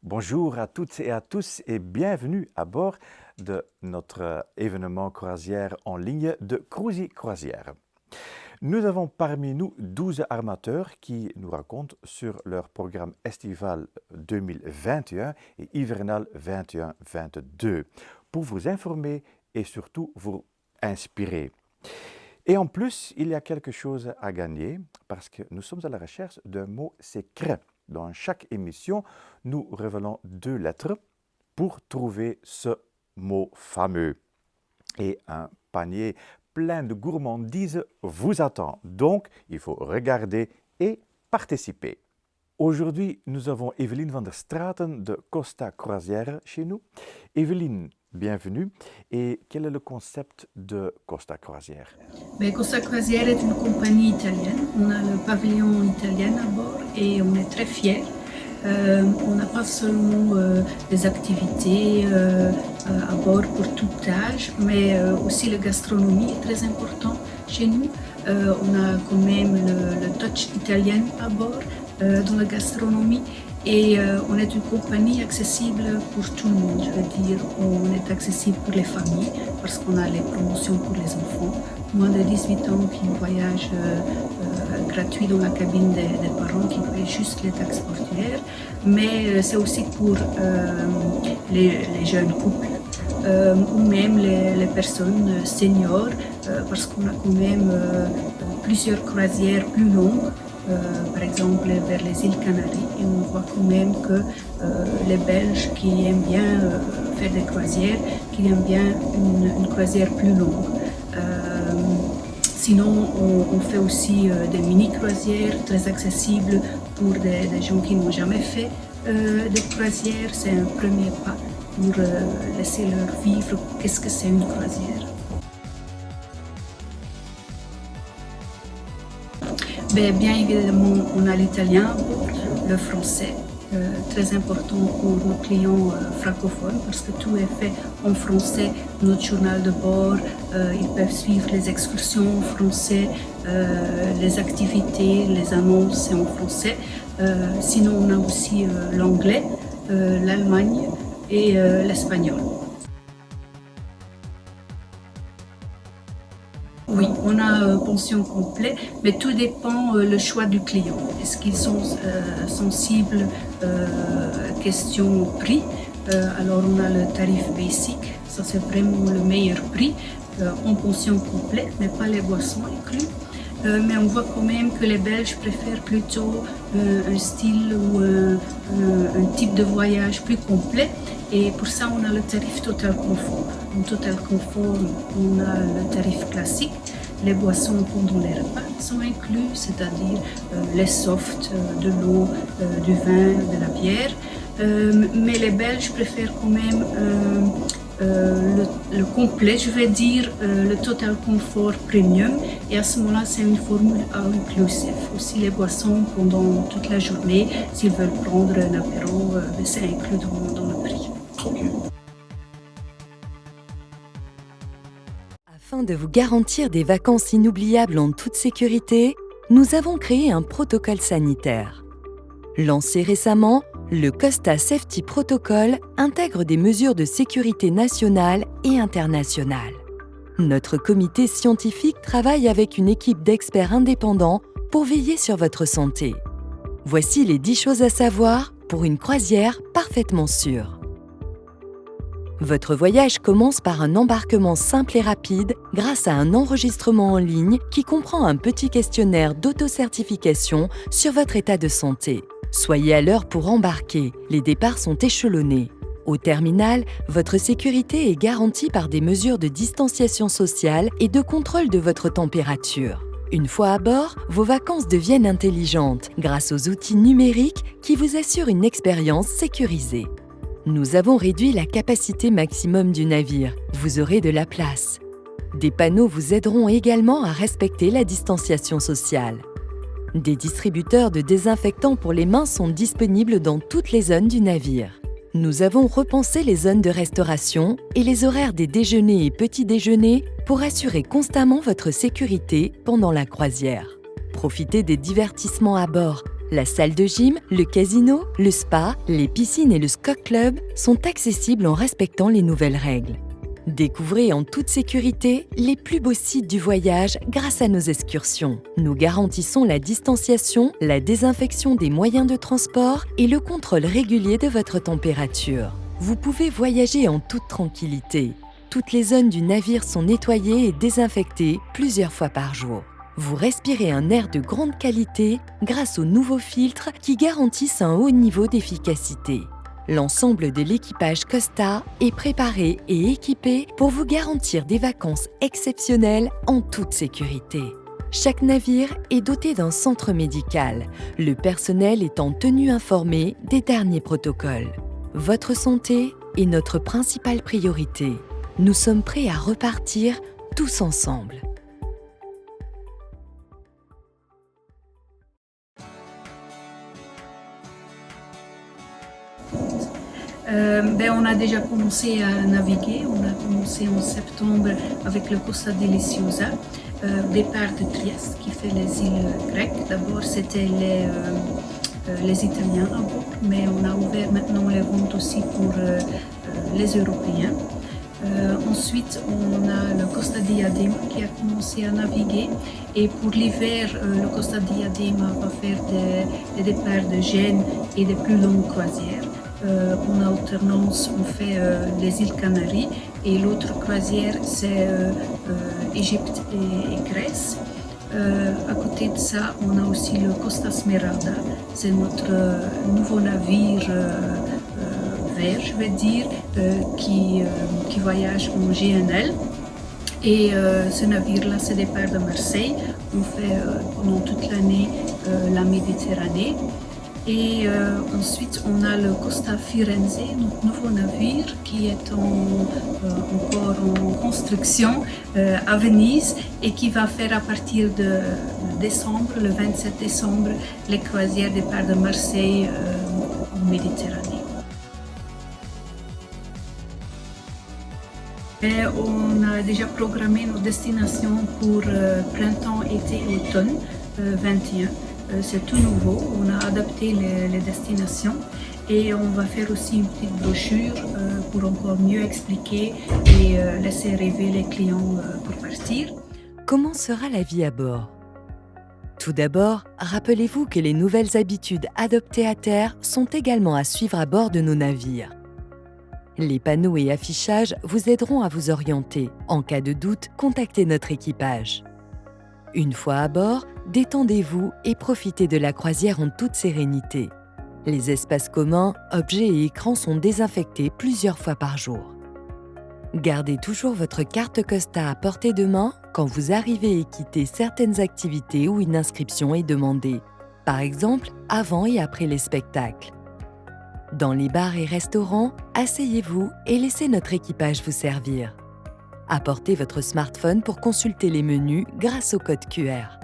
Bonjour à toutes et à tous et bienvenue à bord de notre événement croisière en ligne de Cruzy Croisière. Nous avons parmi nous 12 armateurs qui nous racontent sur leur programme estival 2021 et hivernal 21-22 pour vous informer et surtout vous inspirer. Et en plus, il y a quelque chose à gagner parce que nous sommes à la recherche d'un mot secret. Dans chaque émission, nous révélons 2 lettres pour trouver ce mot fameux. Et un panier plein de gourmandises vous attend. Donc, il faut regarder et participer. Aujourd'hui, nous avons Evelyne van der Straten de Costa Croisière chez nous. Evelyne, bienvenue. Et quel est le concept de Costa Croisière? Costa Croisière est une compagnie italienne. On a le pavillon italien à bord et on est très fiers. On n'a pas seulement des activités à bord pour tout âge, mais aussi la gastronomie est très importante chez nous. On a quand même le touch italien à bord dans la gastronomie. Et on est une compagnie accessible pour tout le monde, je veux dire, on est accessible pour les familles parce qu'on a les promotions pour les enfants, moins de 18 ans qui voyagent gratuit dans la cabine des parents qui paient juste les taxes portuaires, mais c'est aussi pour les jeunes couples ou même les personnes seniors parce qu'on a quand même plusieurs croisières plus longues. Par exemple vers les îles Canaries, et on voit quand même que les Belges qui aiment bien faire des croisières, qui aiment bien une croisière plus longue. Sinon, on fait aussi des mini-croisières très accessibles pour des gens qui n'ont jamais fait de croisière. C'est un premier pas pour laisser leur vivre qu'est-ce que c'est une croisière. Bien évidemment, on a l'italien, le français, très important pour nos clients francophones parce que tout est fait en français. Notre journal de bord, ils peuvent suivre les excursions en français, les activités, les annonces, c'est en français. Sinon, on a aussi l'anglais, l'Allemagne et l'espagnol. Oui, on a pension complète, mais tout dépend le choix du client. Est-ce qu'ils sont sensibles question prix? Alors on a le tarif basic, ça c'est vraiment le meilleur prix en pension complète, mais pas les boissons inclus. Mais on voit quand même que les Belges préfèrent plutôt un style ou un type de voyage plus complet. Et pour ça, on a le tarif Total Confort. En Total Confort, on a le tarif classique. Les boissons pendant les repas sont inclus, c'est-à-dire les softs, de l'eau, du vin, de la bière. Mais les Belges préfèrent quand même le complet, je vais dire le Total Confort Premium, et à ce moment-là c'est une formule all inclusive. Aussi les boissons pendant toute la journée, s'ils veulent prendre un apéro, c'est inclus dans le prix. Okay. Afin de vous garantir des vacances inoubliables en toute sécurité, nous avons créé un protocole sanitaire. Lancé récemment, le Costa Safety Protocol intègre des mesures de sécurité nationales et internationales. Notre comité scientifique travaille avec une équipe d'experts indépendants pour veiller sur votre santé. Voici les 10 choses à savoir pour une croisière parfaitement sûre. Votre voyage commence par un embarquement simple et rapide grâce à un enregistrement en ligne qui comprend un petit questionnaire d'autocertification sur votre état de santé. Soyez à l'heure pour embarquer, les départs sont échelonnés. Au terminal, votre sécurité est garantie par des mesures de distanciation sociale et de contrôle de votre température. Une fois à bord, vos vacances deviennent intelligentes grâce aux outils numériques qui vous assurent une expérience sécurisée. Nous avons réduit la capacité maximum du navire. Vous aurez de la place. Des panneaux vous aideront également à respecter la distanciation sociale. Des distributeurs de désinfectants pour les mains sont disponibles dans toutes les zones du navire. Nous avons repensé les zones de restauration et les horaires des déjeuners et petits déjeuners pour assurer constamment votre sécurité pendant la croisière. Profitez des divertissements à bord, La salle de gym, le casino, le spa, les piscines et le Scock Club sont accessibles en respectant les nouvelles règles. Découvrez en toute sécurité les plus beaux sites du voyage grâce à nos excursions. Nous garantissons la distanciation, la désinfection des moyens de transport et le contrôle régulier de votre température. Vous pouvez voyager en toute tranquillité. Toutes les zones du navire sont nettoyées et désinfectées plusieurs fois par jour. Vous respirez un air de grande qualité grâce aux nouveaux filtres qui garantissent un haut niveau d'efficacité. L'ensemble de l'équipage Costa est préparé et équipé pour vous garantir des vacances exceptionnelles en toute sécurité. Chaque navire est doté d'un centre médical, le personnel étant tenu informé des derniers protocoles. Votre santé est notre principale priorité. Nous sommes prêts à repartir tous ensemble. On a déjà commencé à naviguer. On a commencé en septembre avec le Costa Deliciosa, départ de Trieste qui fait les îles grecques. D'abord, c'était les Italiens à bord, mais on a ouvert maintenant les ventes aussi pour les Européens. Ensuite, on a le Costa Diadema qui a commencé à naviguer. Et pour l'hiver, le Costa Diadema va faire des départs de Gênes et des plus longues croisières. En alternance, on fait les îles Canaries et l'autre croisière, c'est Égypte et Grèce. À côté de ça, on a aussi le Costa Smeralda. C'est notre nouveau navire vert, je vais dire, qui voyage en GNL. Et ce navire-là, c'est départ de Marseille. On fait pendant toute l'année la Méditerranée. Et ensuite, on a le Costa Firenze, notre nouveau navire qui est encore en construction à Venise et qui va faire à partir de décembre, le 27 décembre, les croisières départ de Marseille en Méditerranée. Et on a déjà programmé nos destinations pour printemps, été et automne 21. C'est tout nouveau, on a adapté les destinations et on va faire aussi une petite brochure pour encore mieux expliquer et laisser rêver les clients pour partir. Comment sera la vie à bord ? Tout d'abord, rappelez-vous que les nouvelles habitudes adoptées à terre sont également à suivre à bord de nos navires. Les panneaux et affichages vous aideront à vous orienter. En cas de doute, contactez notre équipage. Une fois à bord, détendez-vous et profitez de la croisière en toute sérénité. Les espaces communs, objets et écrans sont désinfectés plusieurs fois par jour. Gardez toujours votre carte Costa à portée de main quand vous arrivez et quittez certaines activités où une inscription est demandée, par exemple avant et après les spectacles. Dans les bars et restaurants, asseyez-vous et laissez notre équipage vous servir. Apportez votre smartphone pour consulter les menus grâce au code QR.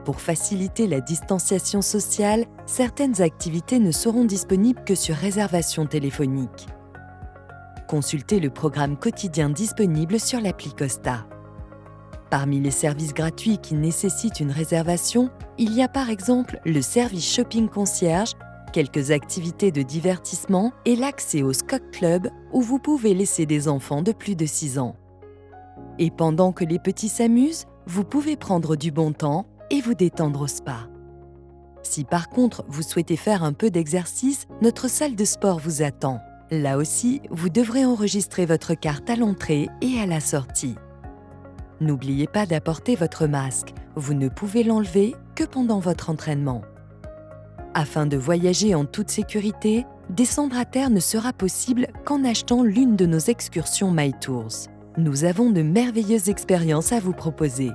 Pour faciliter la distanciation sociale, certaines activités ne seront disponibles que sur réservation téléphonique. Consultez le programme quotidien disponible sur l'appli Costa. Parmi les services gratuits qui nécessitent une réservation, il y a par exemple le service shopping concierge, quelques activités de divertissement et l'accès au Scock Club où vous pouvez laisser des enfants de plus de 6 ans. Et pendant que les petits s'amusent, vous pouvez prendre du bon temps et vous détendre au spa. Si par contre vous souhaitez faire un peu d'exercice, notre salle de sport vous attend. Là aussi, vous devrez enregistrer votre carte à l'entrée et à la sortie. N'oubliez pas d'apporter votre masque, vous ne pouvez l'enlever que pendant votre entraînement. Afin de voyager en toute sécurité, descendre à terre ne sera possible qu'en achetant l'une de nos excursions MyTours. Nous avons de merveilleuses expériences à vous proposer.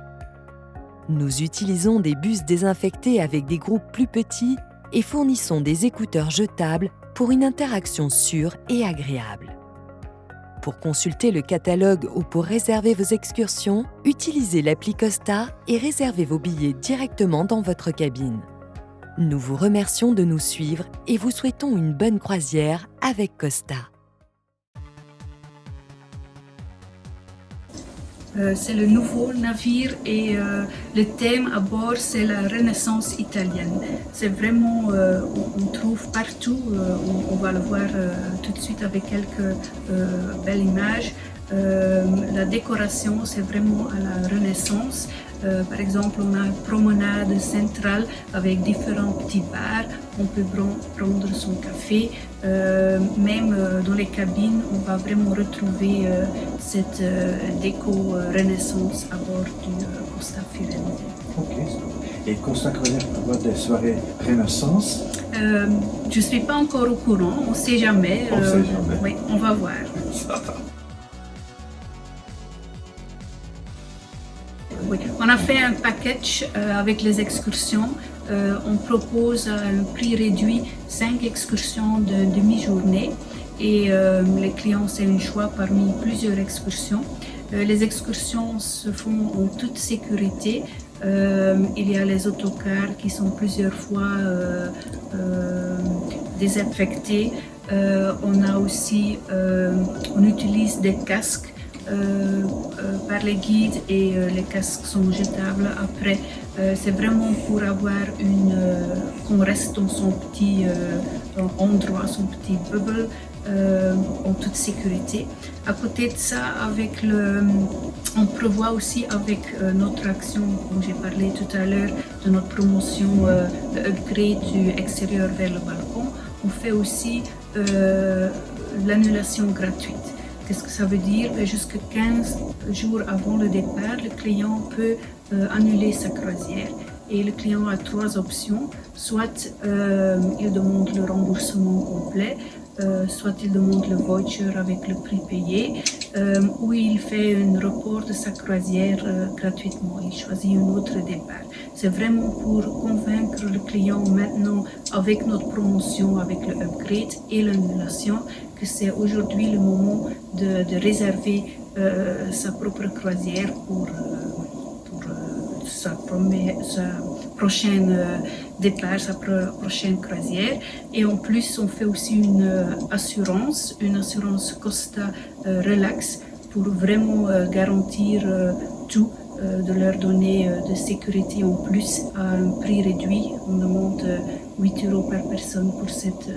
Nous utilisons des bus désinfectés avec des groupes plus petits et fournissons des écouteurs jetables pour une interaction sûre et agréable. Pour consulter le catalogue ou pour réserver vos excursions, utilisez l'appli Costa et réservez vos billets directement dans votre cabine. Nous vous remercions de nous suivre et vous souhaitons une bonne croisière avec Costa. C'est le nouveau navire et le thème à bord, c'est la Renaissance italienne. C'est vraiment, on trouve partout, on va le voir tout de suite avec quelques belles images. La décoration, c'est vraiment à la Renaissance. Par exemple, on a une promenade centrale avec différents petits bars. On peut prendre son café. Même dans les cabines, on va vraiment retrouver cette déco Renaissance à bord du Costa Firenze. Ok. Et Costa Croisière prévoit des soirées Renaissance? Je ne suis pas encore au courant, on ne sait jamais. On sait jamais. Oui, on va voir. Ça va. Oui. On a fait un package avec les excursions. On propose à un prix réduit 5 excursions de demi-journée et les clients, c'est un choix parmi plusieurs excursions. Les excursions se font en toute sécurité. Il y a les autocars qui sont plusieurs fois désinfectés. On a aussi, on utilise des casques par les guides et les casques sont jetables après. C'est vraiment pour avoir qu'on reste dans son petit endroit, son petit bubble en toute sécurité. À côté de ça, on prévoit aussi avec notre action, comme j'ai parlé tout à l'heure, de notre promotion, le upgrade du extérieur vers le balcon, on fait aussi l'annulation gratuite. Qu'est-ce que ça veut dire? Jusqu'à 15 jours avant le départ, le client peut annuler sa croisière. Et le client a 3 options. Soit il demande le remboursement complet, soit il demande le voucher avec le prix payé, ou il fait un report de sa croisière gratuitement. Il choisit un autre départ. C'est vraiment pour convaincre le client maintenant avec notre promotion, avec le upgrade et l'annulation, que c'est aujourd'hui le moment de réserver sa propre croisière pour sa prochaine départ, sa prochaine croisière. Et en plus, on fait aussi une assurance Costa Relax pour vraiment garantir tout, de leur donner de sécurité en plus à un prix réduit. On demande 8 € par personne pour cette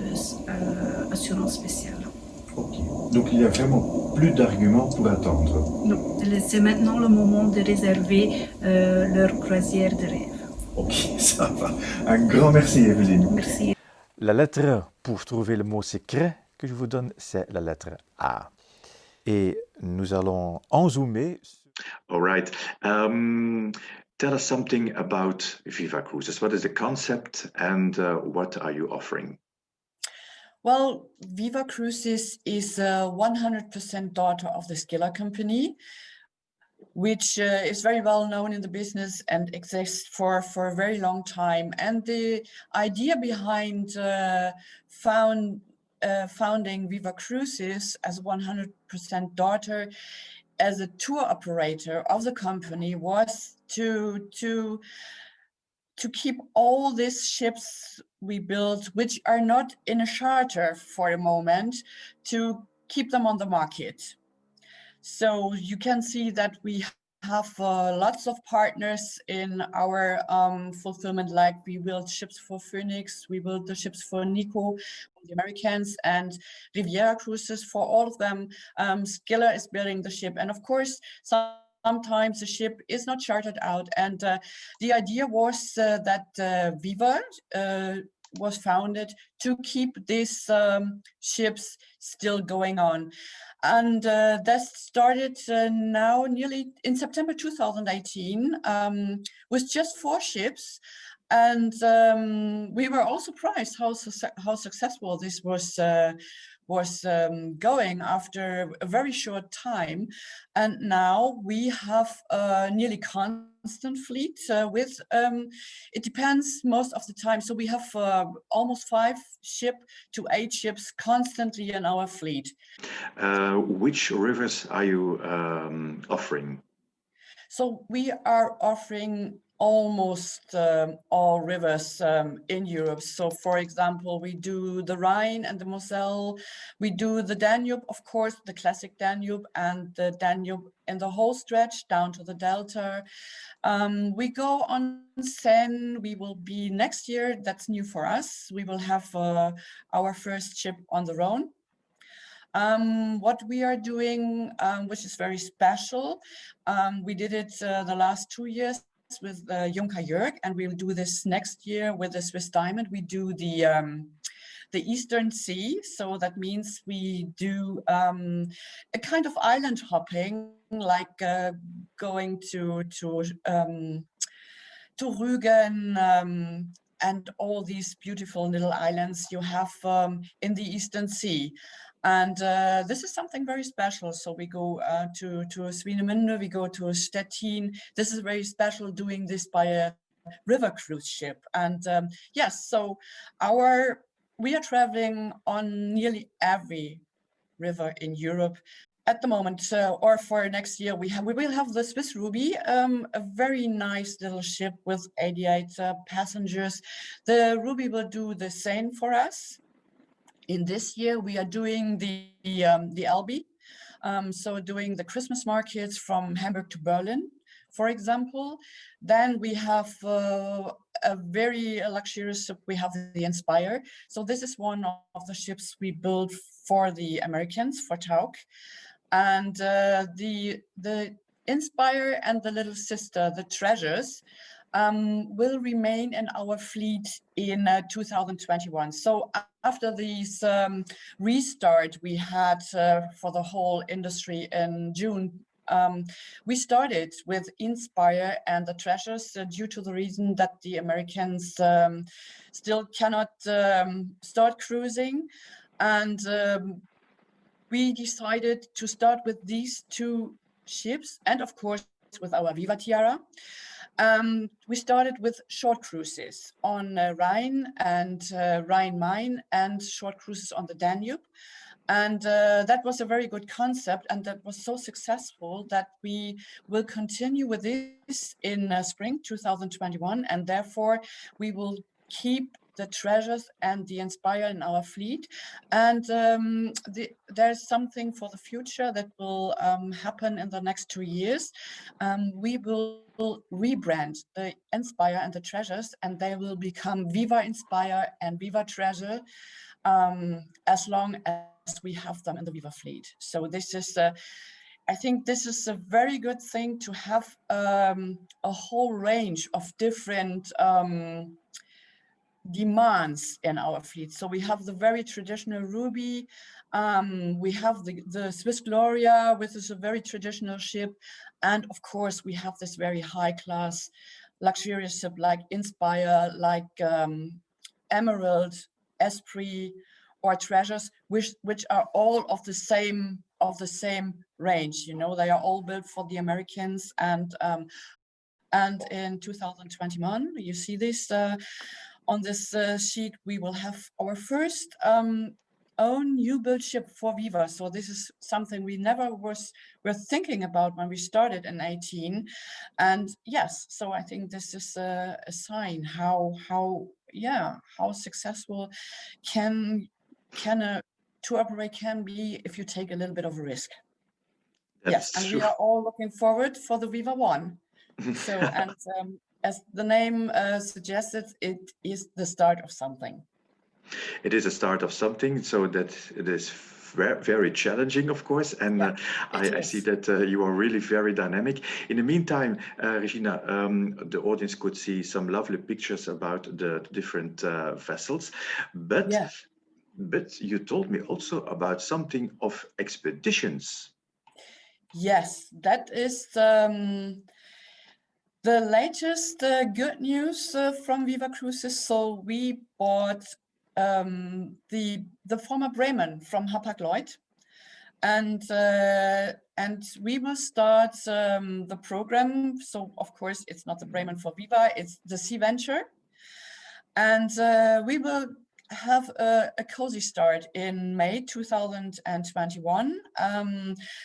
assurance spéciale. Okay. Donc il n'y a vraiment plus d'arguments pour attendre. Non, c'est maintenant le moment de réserver leur croisière de rêve. Ok, ça va. Un grand merci, Evelyne. Merci. La lettre pour trouver le mot secret que je vous donne, c'est la lettre A. Et nous allons enzoomer. All right. Tell us something about Viva Cruises. What is the concept and what are you offering? Well, Viva Cruises is a 100% daughter of the Skiller company, which is very well known in the business and exists for a very long time. And the idea behind founding Viva Cruises as 100% daughter as a tour operator of the company was to keep all these ships we built, which are not in a charter for the moment, to keep them on the market. So you can see that we have lots of partners in our fulfillment, like we build ships for Phoenix, we build the ships for Nico, the Americans, and Riviera Cruises. For all of them, Skiller is building the ship. And of course, sometimes the ship is not chartered out. And the idea was that Viva was founded to keep these ships still going on. And that started now nearly in September 2018 with just 4 ships. And we were all surprised how successful this was going after a very short time. And now we have a nearly constant fleet with, it depends most of the time. So we have almost 5 to 8 ships constantly in our fleet. Which rivers are you offering? So we are offering almost all rivers in Europe. So for example, we do the Rhine and the Moselle, we do the Danube, of course, the classic Danube, and the Danube in the whole stretch down to the Delta. We go on Seine. We will be next year, that's new for us. We will have our first ship on the Rhone. What we are doing, which is very special, we did it the last 2 years with Junker Jörg, and we'll do this next year with the Swiss Diamond. We do the Eastern Sea, so that means we do a kind of island hopping, like going to Rügen and all these beautiful little islands you have in the Eastern Sea. And this is something very special. So we go to Swinemünde, we go to Stettin. This is very special, doing this by a river cruise ship. And yes, so we are traveling on nearly every river in Europe at the moment, or for next year. We will have the Swiss Ruby, a very nice little ship with 88 passengers. The Ruby will do the same for us. In this year, we are doing the Elbe, so doing the Christmas markets from Hamburg to Berlin, for example. Then we have a very luxurious ship. We have the Inspire. So this is one of the ships we built for the Americans, for Tauck. And the Inspire and the little sister, the Treasures, will remain in our fleet in 2021. So after this restart we had for the whole industry in June, we started with Inspire and the Treasures due to the reason that the Americans still cannot start cruising. And we decided to start with these two ships, and of course with our Viva Tiara. We started with short cruises on Rhine and Rhine-Main, and short cruises on the Danube. And that was a very good concept, and that was so successful that we will continue with this in spring 2021, and therefore we will keep the Treasures and the Inspire in our fleet. And there's something for the future that will happen in the next 2 years. We will rebrand the Inspire and the Treasures, and they will become Viva Inspire and Viva Treasure, as long as we have them in the Viva fleet. So this is I think this is a very good thing, to have a whole range of different demands in our fleet. So we have the very traditional Ruby, we have the Swiss Gloria, which is a very traditional ship, and of course we have this very high class luxurious ship like Inspire, like Emerald, Esprit, or Treasures, which are all of the same range. You know, they are all built for the Americans. And in 2021, you see this on this sheet, we will have our first own new build ship for Viva. So this is something we never were thinking about when we started in 2018. And yes, so I think this is a sign how successful can a tour operator can be if you take a little bit of a risk. Yes, and we are all looking forward for the Viva One. So, and as the name suggested, it is the start of something. It is a start of something, so that it is very challenging, of course, and yeah, I see that you are really very dynamic. In the meantime, Regina, the audience could see some lovely pictures about the different vessels, but yeah. But you told me also about something of expeditions. Yes, that is the latest good news from Viva Cruises. So we bought the former Bremen from Hapag-Lloyd, and we will start the program. So of course it's not the Bremen for Viva, it's the Sea Venture, and we will have a cozy start in May 2021.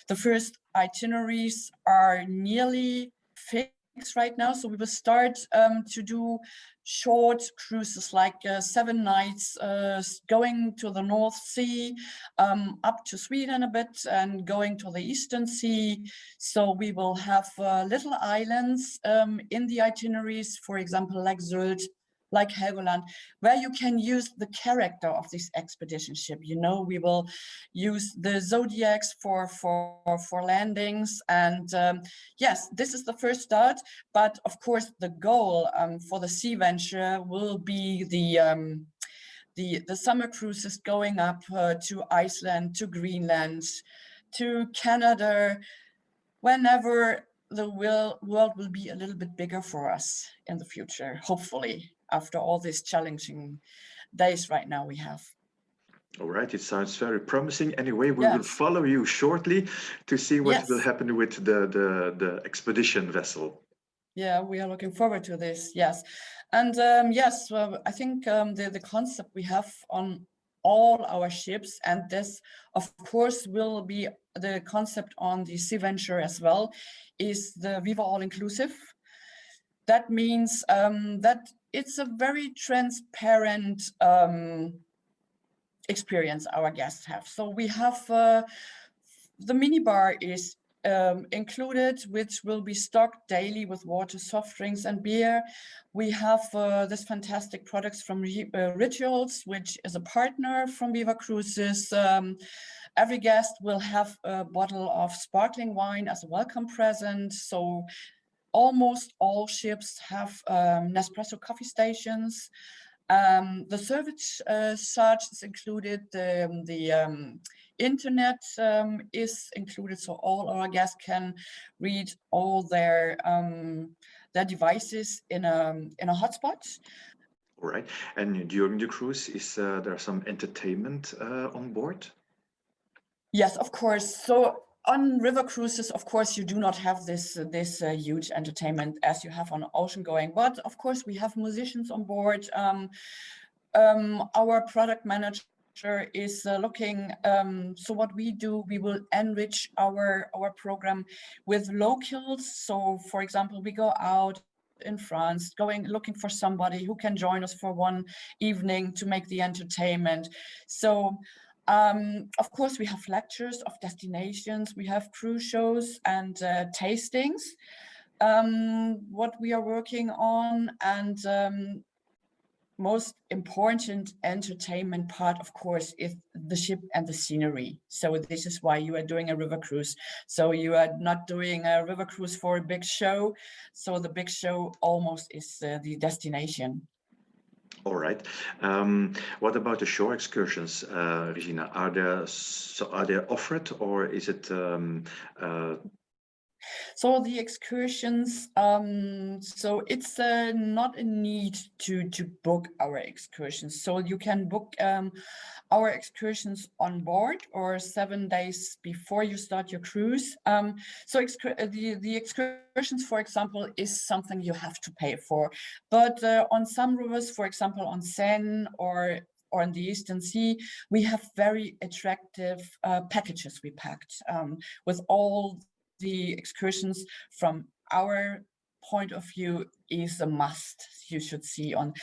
The first itineraries are nearly fixed. right now. So we will start to do short cruises, like 7 nights, going to the North Sea, up to Sweden a bit, and going to the Eastern Sea. So we will have little islands in the itineraries, for example, like Sylt, like Helgoland, where you can use the character of this expedition ship. You know, we will use the Zodiacs for landings, and yes, this is the first start. But of course, the goal for the sea venture will be the summer cruises going up to Iceland, to Greenland, to Canada, whenever the world will be a little bit bigger for us in the future, hopefully, after all these challenging days right now we have. All right, it sounds very promising. Anyway, we will Yes. follow you shortly to see what Yes. will happen with the expedition vessel. Yeah, we are looking forward to this. Yes, and yes, well, I think the concept we have on all our ships, and this, of course, will be the concept on the Sea Venture as well, is the Viva All Inclusive. That means that it's a very transparent experience our guests have. So we have the minibar is included, which will be stocked daily with water, soft drinks, and beer. We have this fantastic products from Rituals, which is a partner from Viva Cruises. Every guest will have a bottle of sparkling wine as a welcome present. So almost all ships have Nespresso coffee stations. The service charge is included. The internet is included, so all our guests can read all their devices in a hotspot. All right, and during the cruise, is there some entertainment on board? Yes, of course. So on river cruises, of course, you do not have this huge entertainment as you have on ocean going. But of course, we have musicians on board. Our product manager is looking. So what we do, we will enrich our program with locals. So, for example, we go out in France, looking for somebody who can join us for one evening to make the entertainment. So. Of course, we have lectures of destinations, we have cruise shows and tastings, what we are working on, and most important entertainment part, of course, is the ship and the scenery. So this is why you are doing a river cruise. So you are not doing a river cruise for a big show. So the big show almost is the destination. All right. What about the shore excursions, Regina? Are they offered, or is it? So the excursions. So it's not a need to book our excursions. So you can book our excursions on board or 7 days before you start your cruise. So the excursions, for example, is something you have to pay for. But on some rivers, for example, on Seine or in the Eastern Sea, we have very attractive packages we packed with all the excursions. From our point of view is a must you should see on.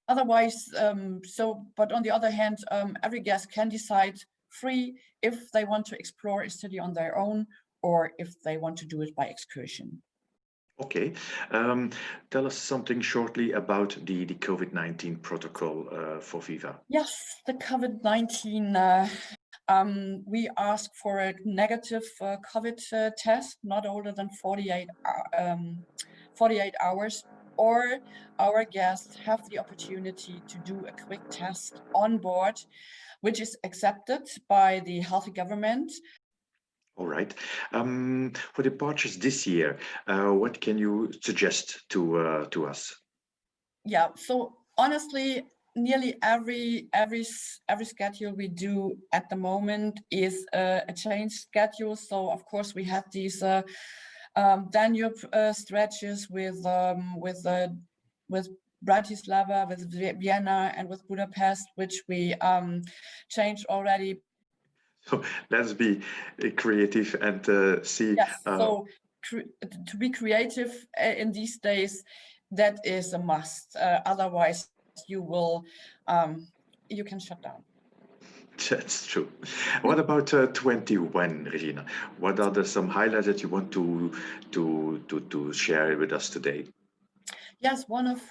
Otherwise, but on the other hand, every guest can decide free if they want to explore a city on their own or if they want to do it by excursion. Okay, tell us something shortly about the COVID-19 protocol for Viva. Yes, the COVID-19, we ask for a negative COVID test, not older than 48 hours, or our guests have the opportunity to do a quick test on board, which is accepted by the healthy government. All right. For departures this year, what can you suggest to us? Yeah. So honestly, nearly every schedule we do at the moment is a changed schedule. So of course we have these Danube stretches with Bratislava, with Vienna, and with Budapest, which we changed already. So let's be creative and see. Yes. So to be creative in these days, that is a must. Otherwise, you will you can shut down. That's true. What about 21, Regina? What are some highlights that you want to share with us today? Yes, one of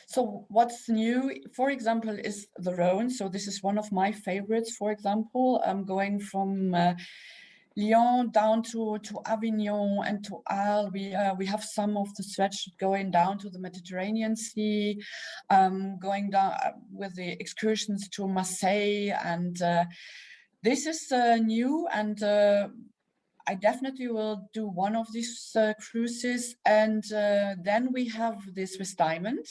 so what's new, for example, is the Rhone. So this is one of my favorites. For example, I'm going from Lyon down to Avignon and to Arles. We have some of the stretch going down to the Mediterranean Sea, going down with the excursions to Marseille, and this is new, and I definitely will do one of these cruises. And then we have the Swiss Diamond,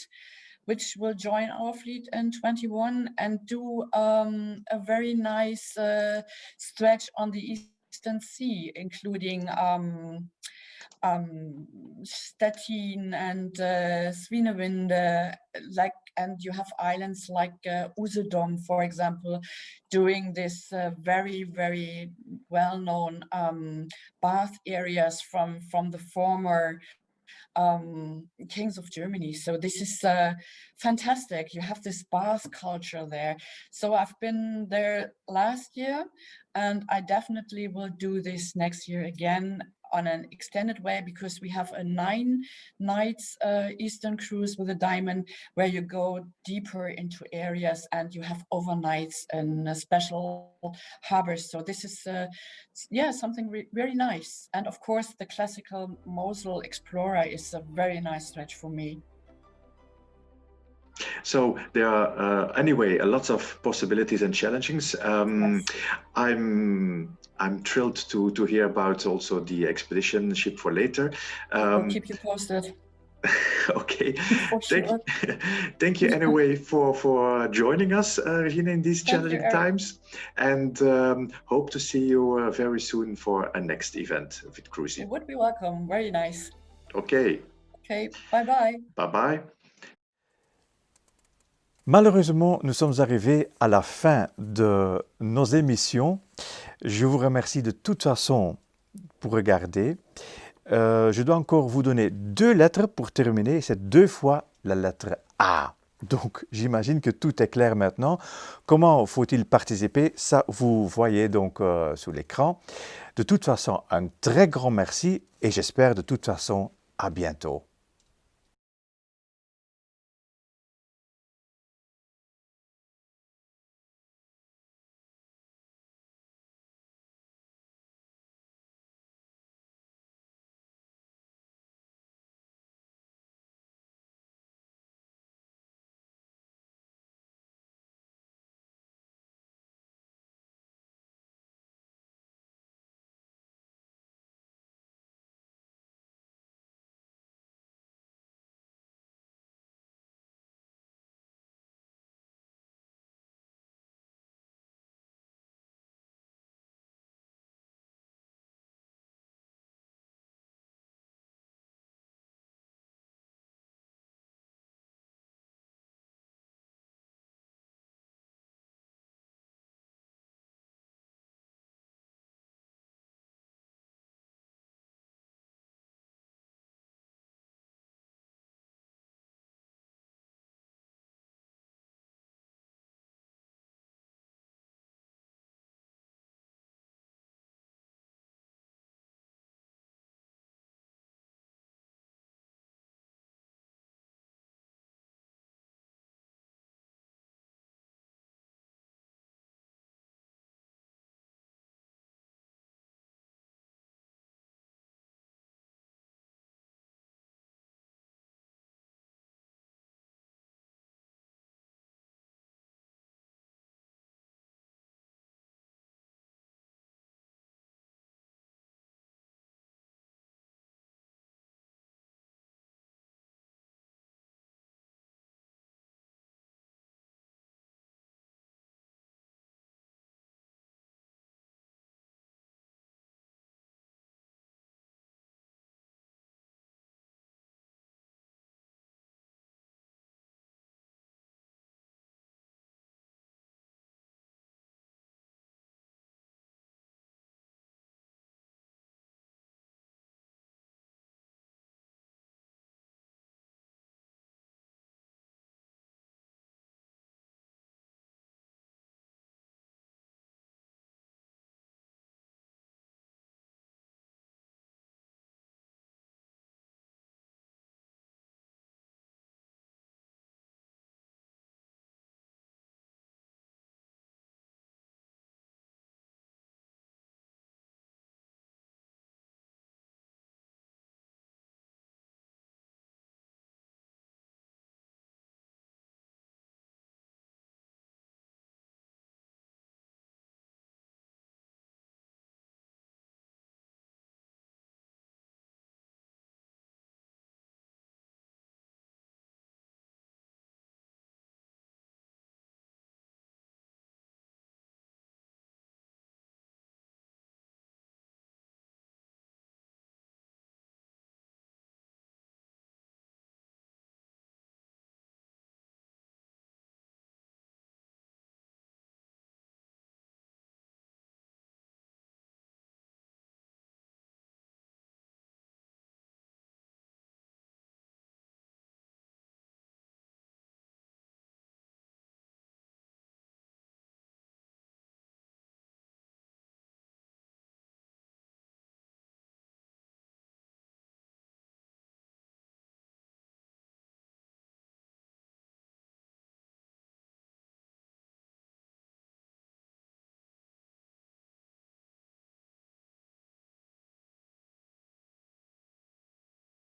which will join our fleet in 21 and do a very nice stretch on the Eastern Sea, including Stettin and Swinemünde, and you have islands like Usedom, for example, doing this very, very well-known bath areas from the former kings of Germany. So this is fantastic. You have this bath culture there. So I've been there last year, and I definitely will do this next year again on an extended way, because we have a 9 nights Eastern cruise with a Diamond, where you go deeper into areas and you have overnights in special harbors. So this is yeah, something very nice. And of course, the classical Mosel Explorer is a very nice stretch for me. So there are anyway lots of possibilities and challenges. Yes. I'm thrilled to hear about also the expedition ship for later. I'll keep you posted. Okay. For sure. Thank you anyway for joining us, Regina, in these challenging times, and hope to see you very soon for a next event with Cruisy. You would be welcome. Very nice. Okay. Okay. Bye bye. Bye bye. Malheureusement, nous sommes arrivés à la fin de nos émissions. Je vous remercie de toute façon pour regarder. Je dois encore vous donner 2 lettres pour terminer. C'est 2 fois la lettre A. Donc, j'imagine que tout est clair maintenant. Comment faut-il participer? Ça, vous voyez donc sous l'écran. De toute façon, un très grand merci et j'espère de toute façon à bientôt.